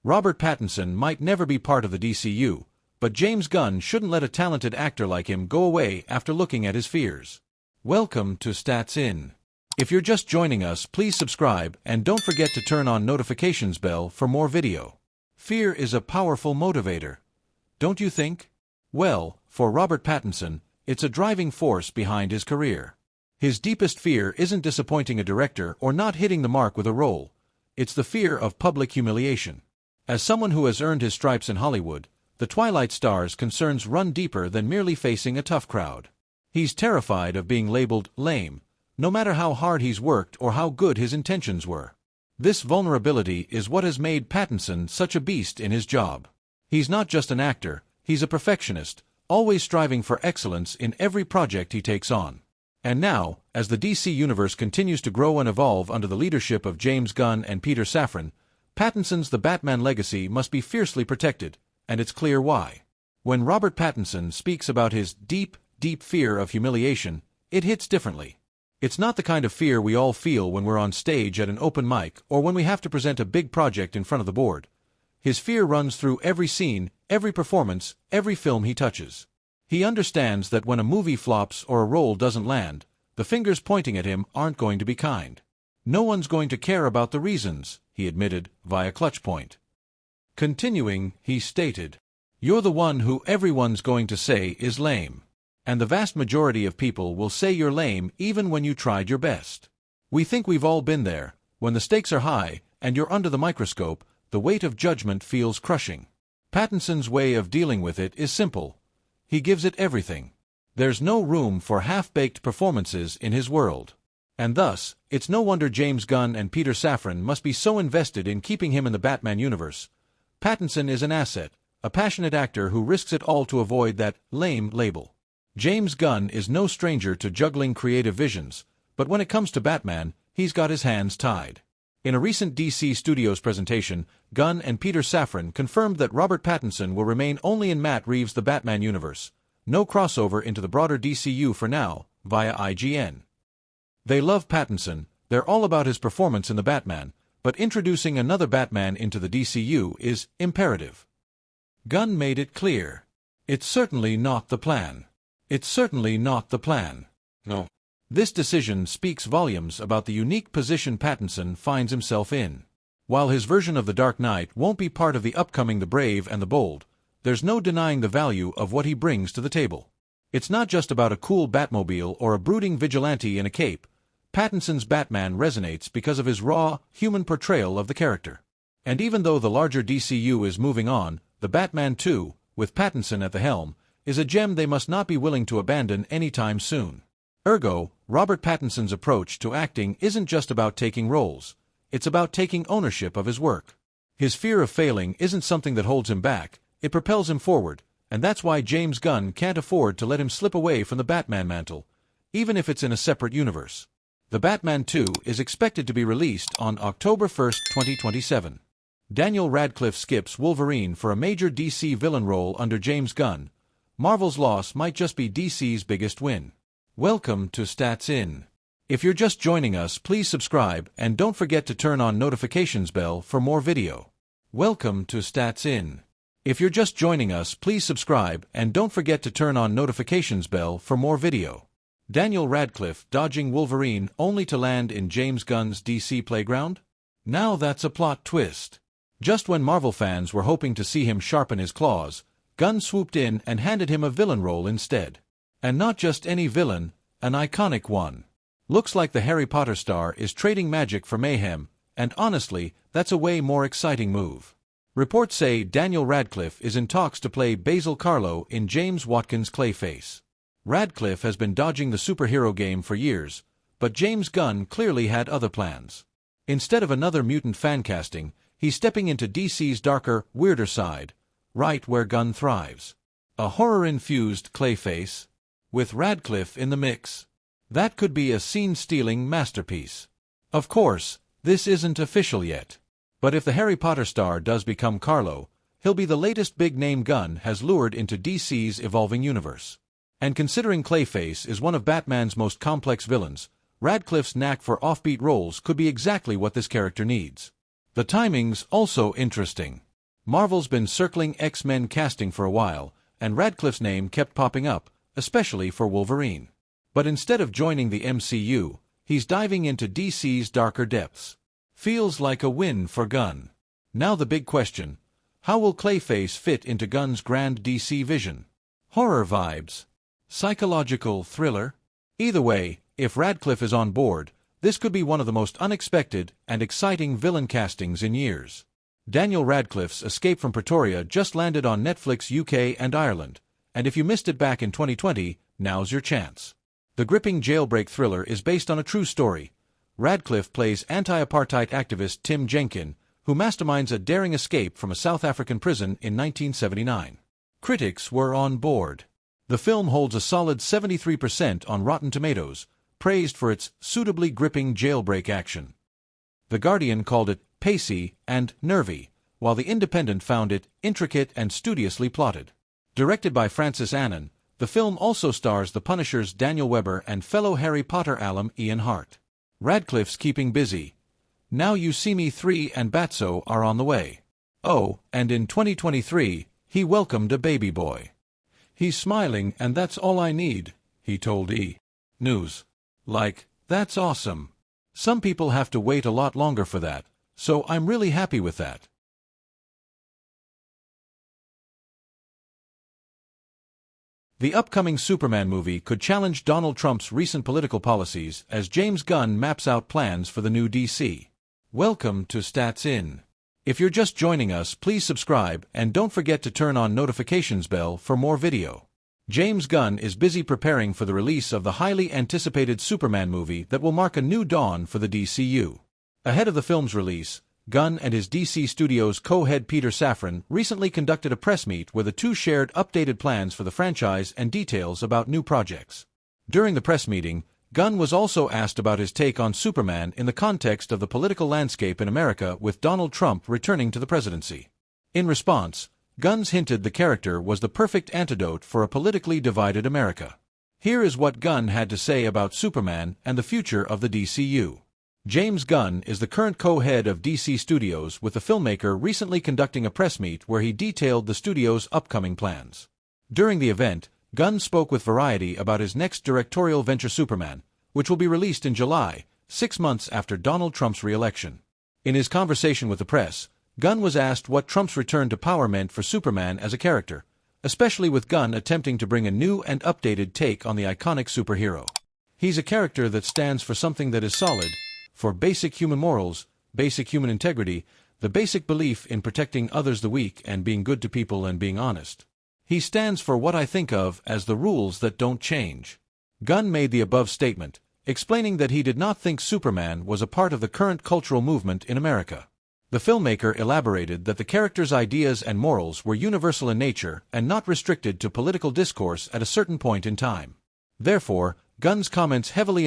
Robert Pattinson might never be part of the DCU, but James Gunn shouldn't let a talented actor like him go away after looking at his fears. Welcome to Stats In. If you're just joining us, please subscribe and don't forget to turn on notifications bell for more video. Fear is a powerful motivator, don't you think? Well, for Robert Pattinson, it's a driving force behind his career. His deepest fear isn't disappointing a director or not hitting the mark with a role. It's the fear of public humiliation. As someone who has earned his stripes in Hollywood, the Twilight star's concerns run deeper than merely facing a tough crowd. He's terrified of being labeled lame, no matter how hard he's worked or how good his intentions were. This vulnerability is what has made Pattinson such a beast in his job. He's not just an actor, he's a perfectionist, always striving for excellence in every project he takes on. And now, as the DC Universe continues to grow and evolve under the leadership of James Gunn and Peter Safran, Pattinson's The Batman legacy must be fiercely protected, and it's clear why. When Robert Pattinson speaks about his deep fear of humiliation, it hits differently. It's not the kind of fear we all feel when we're on stage at an open mic or when we have to present a big project in front of the board. His fear runs through every scene, every performance, every film he touches. He understands that when a movie flops or a role doesn't land, the fingers pointing at him aren't going to be kind. No one's going to care about the reasons, he admitted, via Clutch Point. Continuing, he stated, "You're the one who everyone's going to say is lame. And the vast majority of people will say you're lame even when you tried your best. We think we've all been there. When the stakes are high, and you're under the microscope, the weight of judgment feels crushing." Pattinson's way of dealing with it is simple. He gives it everything. There's no room for half-baked performances in his world. And thus, it's no wonder James Gunn and Peter Safran must be so invested in keeping him in the Batman universe. Pattinson is an asset, a passionate actor who risks it all to avoid that lame label. James Gunn is no stranger to juggling creative visions, but when it comes to Batman, he's got his hands tied. In a recent DC Studios presentation, Gunn and Peter Safran confirmed that Robert Pattinson will remain only in Matt Reeves' The Batman universe. No crossover into the broader DCU for now, via IGN. They love Pattinson, they're all about his performance in The Batman, but introducing another Batman into the DCU is imperative. Gunn made it clear. It's certainly not the plan. It's certainly not the plan. No. This decision speaks volumes about the unique position Pattinson finds himself in. While his version of The Dark Knight won't be part of the upcoming The Brave and the Bold, there's no denying the value of what he brings to the table. It's not just about a cool Batmobile or a brooding vigilante in a cape. Pattinson's Batman resonates because of his raw, human portrayal of the character. And even though the larger DCU is moving on, The Batman 2, with Pattinson at the helm, is a gem they must not be willing to abandon anytime soon. Ergo, Robert Pattinson's approach to acting isn't just about taking roles. It's about taking ownership of his work. His fear of failing isn't something that holds him back, it propels him forward, and that's why James Gunn can't afford to let him slip away from the Batman mantle, even if it's in a separate universe. The Batman 2 is expected to be released on October 1, 2027. Daniel Radcliffe skips Wolverine for a major DC villain role under James Gunn. Marvel's loss might just be DC's biggest win. Welcome to Stats In. If you're just joining us, please subscribe and don't forget to turn on notifications bell for more video. Welcome to Stats In. If you're just joining us, please subscribe and don't forget to turn on notifications bell for more video. Daniel Radcliffe dodging Wolverine only to land in James Gunn's DC playground? Now that's a plot twist. Just when Marvel fans were hoping to see him sharpen his claws, Gunn swooped in and handed him a villain role instead. And not just any villain, an iconic one. Looks like the Harry Potter star is trading magic for mayhem, and honestly, that's a way more exciting move. Reports say Daniel Radcliffe is in talks to play Basil Karlo in James Watkins' Clayface. Radcliffe has been dodging the superhero game for years, but James Gunn clearly had other plans. Instead of another mutant fan casting, he's stepping into DC's darker, weirder side, right where Gunn thrives. A horror-infused Clayface, with Radcliffe in the mix. That could be a scene-stealing masterpiece. Of course, this isn't official yet. But if the Harry Potter star does become Karlo, he'll be the latest big-name Gunn has lured into DC's evolving universe. And considering Clayface is one of Batman's most complex villains, Radcliffe's knack for offbeat roles could be exactly what this character needs. The timing's also interesting. Marvel's been circling X-Men casting for a while, and Radcliffe's name kept popping up, especially for Wolverine. But instead of joining the MCU, he's diving into DC's darker depths. Feels like a win for Gunn. Now the big question: how will Clayface fit into Gunn's grand DC vision? Horror vibes? Psychological thriller? Either way, if Radcliffe is on board, this could be one of the most unexpected and exciting villain castings in years. Daniel Radcliffe's Escape from Pretoria just landed on Netflix UK and Ireland, and if you missed it back in 2020, now's your chance. The gripping jailbreak thriller is based on a true story. Radcliffe plays anti-apartheid activist Tim Jenkin, who masterminds a daring escape from a South African prison in 1979. Critics were on board. The film holds a solid 73% on Rotten Tomatoes, praised for its suitably gripping jailbreak action. The Guardian called it pacey and nervy, while The Independent found it intricate and studiously plotted. Directed by Francis Annan, the film also stars The Punisher's Daniel Webber and fellow Harry Potter alum Ian Hart. Radcliffe's keeping busy. Now You See Me 3 and Batso are on the way. Oh, and in 2023, he welcomed a baby boy. He's smiling, and that's all I need, he told E! News. Like, that's awesome. Some people have to wait a lot longer for that, so I'm really happy with that. The upcoming Superman movie could challenge Donald Trump's recent political policies as James Gunn maps out plans for the new DC. Welcome to Stats In. If you're just joining us, please subscribe and don't forget to turn on notifications bell for more video. James Gunn is busy preparing for the release of the highly anticipated Superman movie that will mark a new dawn for the DCU. Ahead of the film's release, Gunn and his DC Studios co-head Peter Safran recently conducted a press meet where the two shared updated plans for the franchise and details about new projects. During the press meeting, Gunn was also asked about his take on Superman in the context of the political landscape in America with Donald Trump returning to the presidency. In response, Gunn's hinted the character was the perfect antidote for a politically divided America. Here is what Gunn had to say about Superman and the future of the DCU. James Gunn is the current co-head of DC Studios, with the filmmaker recently conducting a press meet where he detailed the studio's upcoming plans. During the event, Gunn spoke with Variety about his next directorial venture Superman, which will be released in July, 6 months after Donald Trump's re-election. In his conversation with the press, Gunn was asked what Trump's return to power meant for Superman as a character, especially with Gunn attempting to bring a new and updated take on the iconic superhero. He's a character that stands for something that is solid, for basic human morals, basic human integrity, the basic belief in protecting others, the weak, and being good to people and being honest. He stands for what I think of as the rules that don't change. Gunn made the above statement, explaining that he did not think Superman was a part of the current cultural movement in America. The filmmaker elaborated that the character's ideas and morals were universal in nature and not restricted to political discourse at a certain point in time. Therefore, Gunn's comments heavily